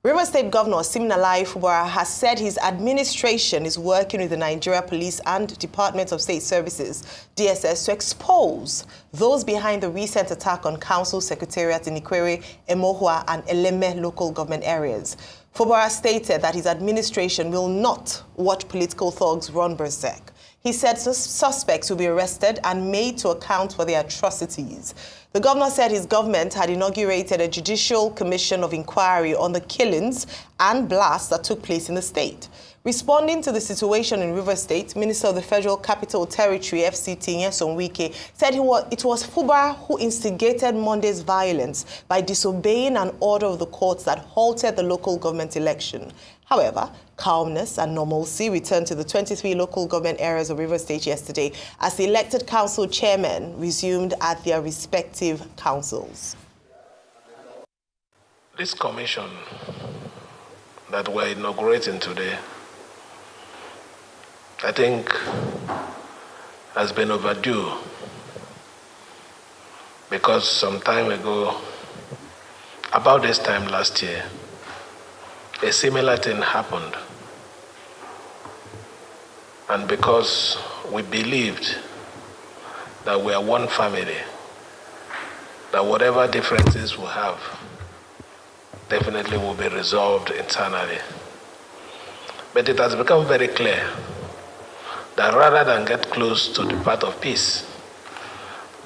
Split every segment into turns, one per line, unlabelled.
River State Governor Siminalayi Fubara has said his administration is working with the Nigeria Police and Department of State Services, DSS, to expose those behind the recent attack on council secretariats in Ikwere, Emohua and Eleme local government areas. Fubara stated that his administration will not watch political thugs run berserk. He said suspects will be arrested and made to account for their atrocities. The governor said his government had inaugurated a judicial commission of inquiry on the killings and blasts that took place in the state. Responding to the situation in River State, Minister of the Federal Capital Territory, FCT Minister, said it was Fubara who instigated Monday's violence by disobeying an order of the courts that halted the local government election. However, calmness and normalcy returned to the 23 local government areas of River State yesterday as the elected council chairmen resumed at their respective councils.
This commission that we're inaugurating today, I think, has been overdue, because some time ago, about this time last year, a similar thing happened. And because we believed that we are one family, that whatever differences we have definitely will be resolved internally. But it has become very clear that rather than get close to the path of peace,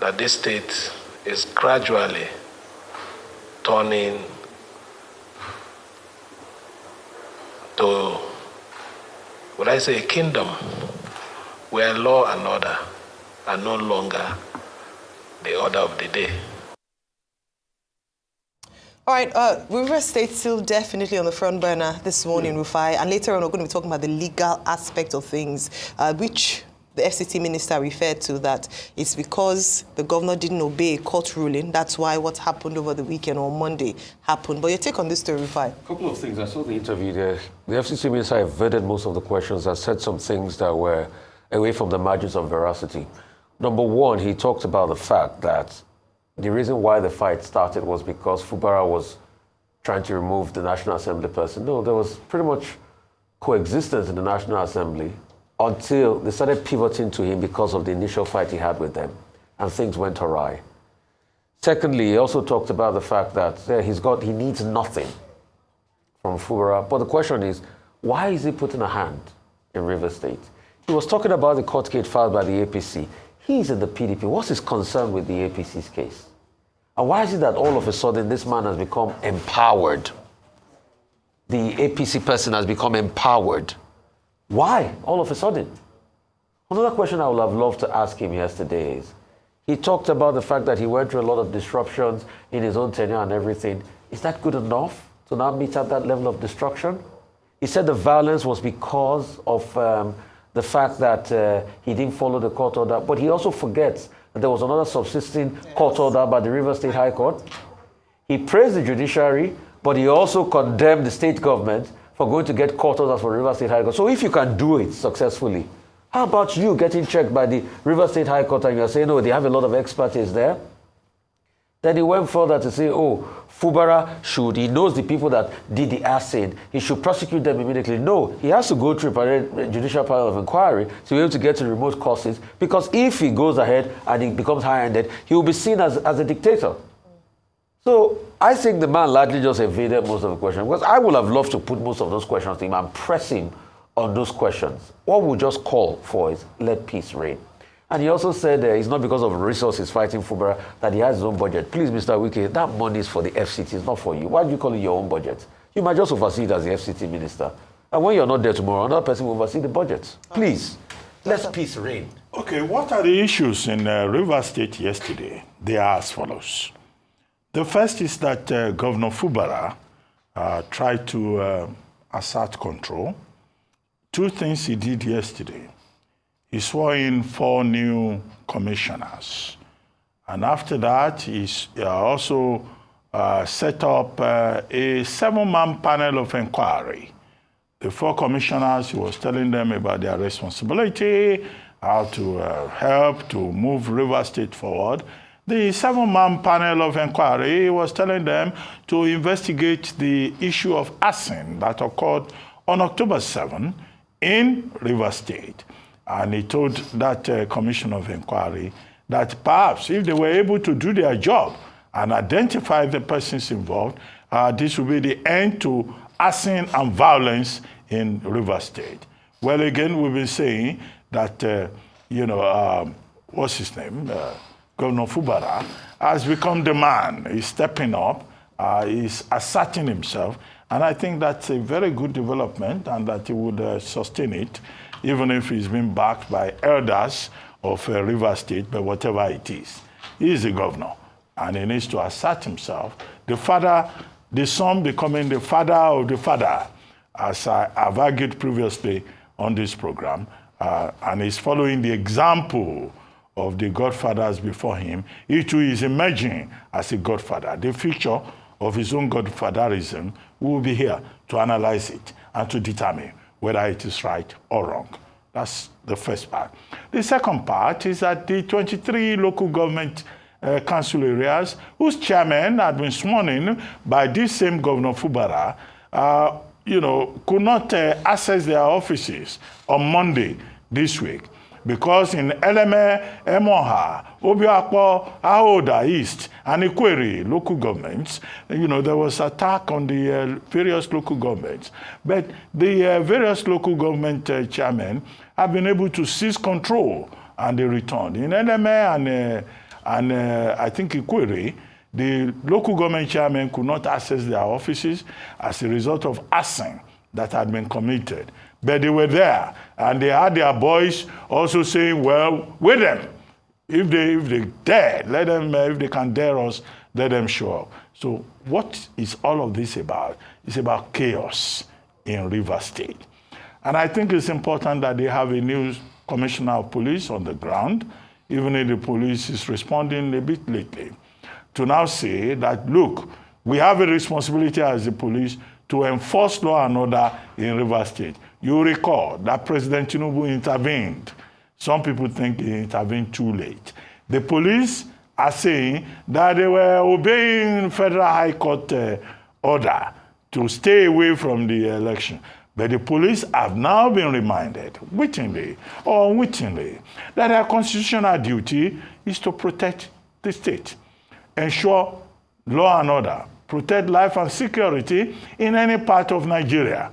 that this state is gradually turning to, would I say, a kingdom where law and order are no longer the order of the day.
All right, River State still definitely on the front burner this morning, Rufai, and later on we're going to be talking about the legal aspect of things, which the FCT Minister referred to, that it's because the governor didn't obey a court ruling. That's why what happened over the weekend on Monday happened. But your take on this story, Rufai?
A couple of things. I saw the interview there. The FCT Minister evaded most of the questions and said some things that were away from the margins of veracity. Number one, he talked about the fact that the reason why the fight started was because Fubara was trying to remove the National Assembly person. No, there was pretty much coexistence in the National Assembly until they started pivoting to him because of the initial fight he had with them, and things went awry. Secondly, he also talked about the fact that he needs nothing from Fubara. But the question is, why is he putting a hand in River State? He was talking about the court case filed by the APC. He's in the PDP. What's his concern with the APC's case? And why is it that all of a sudden this man has become empowered? The APC person has become empowered. Why all of a sudden? Another question I would have loved to ask him yesterday is, he talked about the fact that he went through a lot of disruptions in his own tenure and everything. Is that good enough to now meet at that level of destruction? He said the violence was because of the fact that he didn't follow the court order, but he also forgets that there was another subsisting court order by the River State High Court. He praised the judiciary, but he also condemned the state government for going to get court orders for River State High Court. So if you can do it successfully, how about you getting checked by the River State High Court and you're saying, oh, they have a lot of expertise there? Then he went further to say, oh, Fubara he knows the people that did the acid, he should prosecute them immediately. No, he has to go through a judicial panel of inquiry to be able to get to remote causes, because if he goes ahead and he becomes high-handed, he will be seen as a dictator. So I think the man largely just evaded most of the questions, because I would have loved to put most of those questions to him and press him on those questions. What we just call for is let peace reign. And he also said it's not because of resources fighting Fubara that he has his own budget. Please, Mr. Wike, that money is for the FCT, it's not for you. Why do you call it your own budget? You might just oversee it as the FCT Minister. And when you're not there tomorrow, another person will oversee the budget. Please, let peace reign.
Okay, what are the issues in River State yesterday? They are as follows. The first is that Governor Fubara tried to assert control. Two things he did yesterday. He swore in 4 new commissioners. And after that, he also set up a 7-man panel of inquiry. The 4 commissioners, he was telling them about their responsibility, how to help to move River State forward. the 7-man panel of inquiry was telling them to investigate the issue of arson that occurred on October 7 in Rivers State. And he told that commission of inquiry that perhaps if they were able to do their job and identify the persons involved, this will be the end to arson and violence in Rivers State. Well, again, we've been saying that, what's his name? Governor Fubara has become the man. He's stepping up, he's asserting himself, and I think that's a very good development and that he would sustain it, even if he's been backed by elders of Rivers State, but whatever it is. He is the governor, and he needs to assert himself. The father, the son becoming the father of the father, as I've argued previously on this program, and he's following the example of the godfathers before him. He too is emerging as a godfather. The future of his own godfatherism will be here to analyze it and to determine whether it is right or wrong. That's the first part. The second part is that the 23 local government council areas whose chairmen had been sworn in by this same Governor Fubara, could not access their offices on Monday this week. Because in Eleme, Emoha, Obiakpo, Aoda East, and Ikwere local governments, there was attack on the various local governments. But the various local government chairmen have been able to seize control, and they returned. In Eleme and I think Ikwere, the local government chairmen could not access their offices as a result of arson that had been committed. But they were there, and they had their boys also saying, well, with them. If they dare, let them, if they can dare us, let them show up. So what is all of this about? It's about chaos in Rivers State. And I think it's important that they have a new commissioner of police on the ground, even if the police is responding a bit lately, to now say that, look, we have a responsibility as the police to enforce law and order in Rivers State. You recall that President Tinubu intervened. Some people think he intervened too late. The police are saying that they were obeying Federal High Court order to stay away from the election. But the police have now been reminded, wittingly or unwittingly, that their constitutional duty is to protect the state, ensure law and order, protect life and security in any part of Nigeria.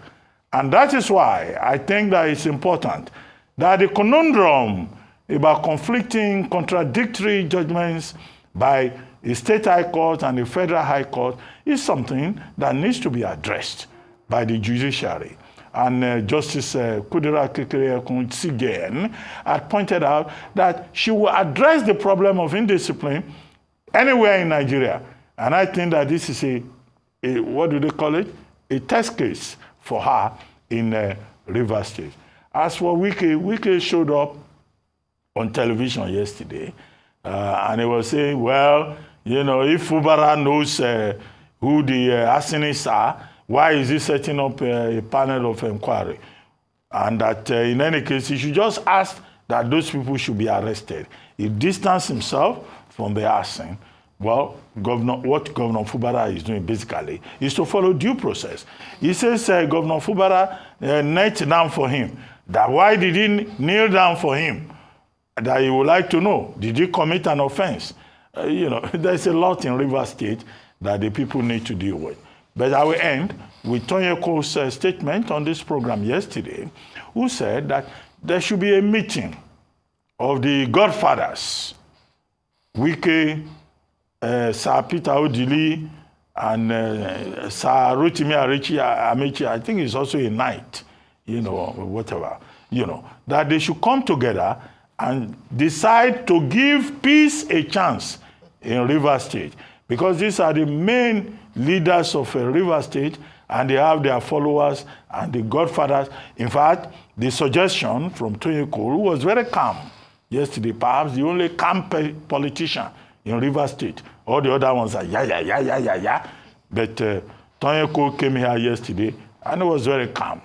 And that is why I think that it's important that the conundrum about conflicting, contradictory judgments by the state high court and the federal high court is something that needs to be addressed by the judiciary. And Justice Kudera Kekere-Kuntsigen had pointed out that she will address the problem of indiscipline anywhere in Nigeria. And I think that this is a what do they call it? A test case for her in Rivers State. As for Wike showed up on television yesterday, and he was saying, well, if Fubara knows who the arsonists are, why is he setting up a panel of inquiry? And that in any case, he should just ask that those people should be arrested. He distanced himself from the arson. Well, what Governor Fubara is doing basically is to follow due process. He says Governor Fubara knelt down for him. That why did he kneel down for him? That he would like to know. Did he commit an offense? There's a lot in Rivers State that the people need to deal with. But I will end with Tonyeko's statement on this program yesterday, who said that there should be a meeting of the godfathers, Wike, Sir Peter Odili, and Sir Rotimi Amechi, I think he's also a knight, whatever, that they should come together and decide to give peace a chance in Rivers State. Because these are the main leaders of Rivers State, and they have their followers and the godfathers. In fact, the suggestion from Tonyeko, who was very calm yesterday, perhaps the only calm politician in Rivers State. All the other ones are yeah. But Tonyeko came here yesterday and it was very calm.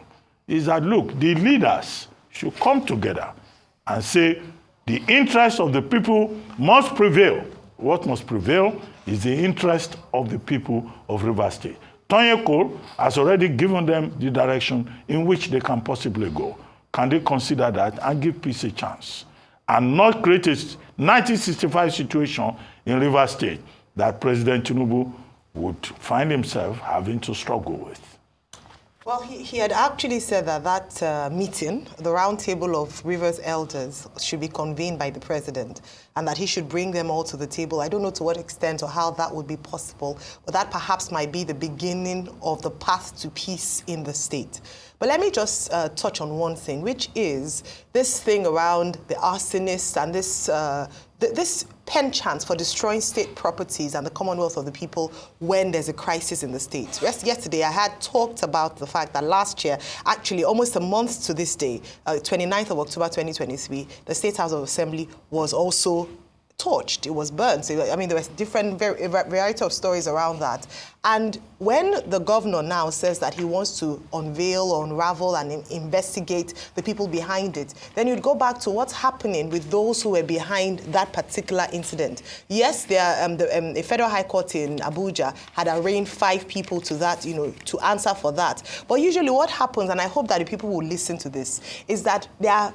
Is that, look, the leaders should come together and say the interests of the people must prevail what must prevail is the interest of the people of Rivers State. Tonyeko has already given them the direction in which they can possibly go. Can they consider that and give peace a chance? And not create a 1965 situation in Rivers State that President Tinubu would find himself having to struggle with.
Well, he had actually said that that meeting, the round table of Rivers elders, should be convened by the president and that he should bring them all to the table. I don't know to what extent or how that would be possible, but that perhaps might be the beginning of the path to peace in the state. But let me just touch on one thing, which is this thing around the arsonists and this penchant for destroying state properties and the commonwealth of the people when there's a crisis in the state. Yesterday, I had talked about the fact that last year, actually almost a month to this day, 29th of October 2023, the State House of Assembly was also torched, it was burned. So, I mean, there was different variety of stories around that. And when the governor now says that he wants to unveil or unravel and investigate the people behind it, then you'd go back to what's happening with those who were behind that particular incident. Yes, a federal high court in Abuja had arraigned 5 people to that, to answer for that. But usually what happens, and I hope that the people will listen to this, is that there are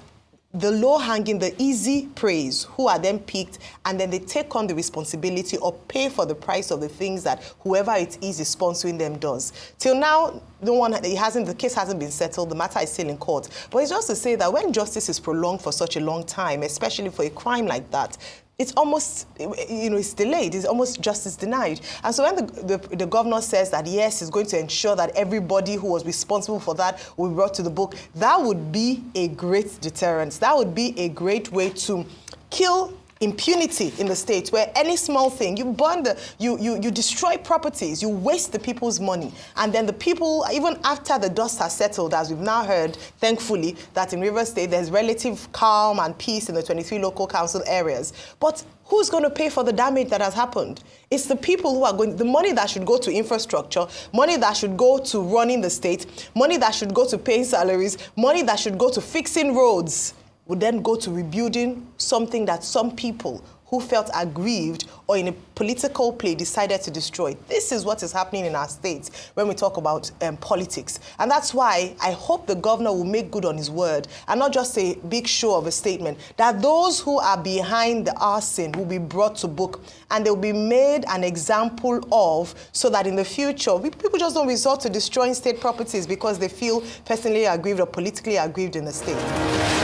the low-hanging, the easy praise, who are then picked, and then they take on the responsibility or pay for the price of the things that whoever it is sponsoring them does. Till now, the case hasn't been settled, the matter is still in court. But it's just to say that when justice is prolonged for such a long time, especially for a crime like that, it's almost, it's delayed. It's almost justice denied. And so when the governor says that, yes, he's going to ensure that everybody who was responsible for that will be brought to the book, that would be a great deterrent. That would be a great way to kill impunity in the state, where any small thing, you burn you destroy properties, you waste the people's money, and then the people, even after the dust has settled, as we've now heard, thankfully, that in Rivers State there's relative calm and peace in the 23 local council areas. But who's going to pay for the damage that has happened? It's the people who are going, the money that should go to infrastructure, money that should go to running the state, money that should go to paying salaries, money that should go to fixing roads, would then go to rebuilding something that some people who felt aggrieved or in a political play decided to destroy. This is what is happening in our states when we talk about politics. And that's why I hope the governor will make good on his word and not just a big show of a statement, that those who are behind the arson will be brought to book and they'll be made an example of, so that in the future, people just don't resort to destroying state properties because they feel personally aggrieved or politically aggrieved in the state.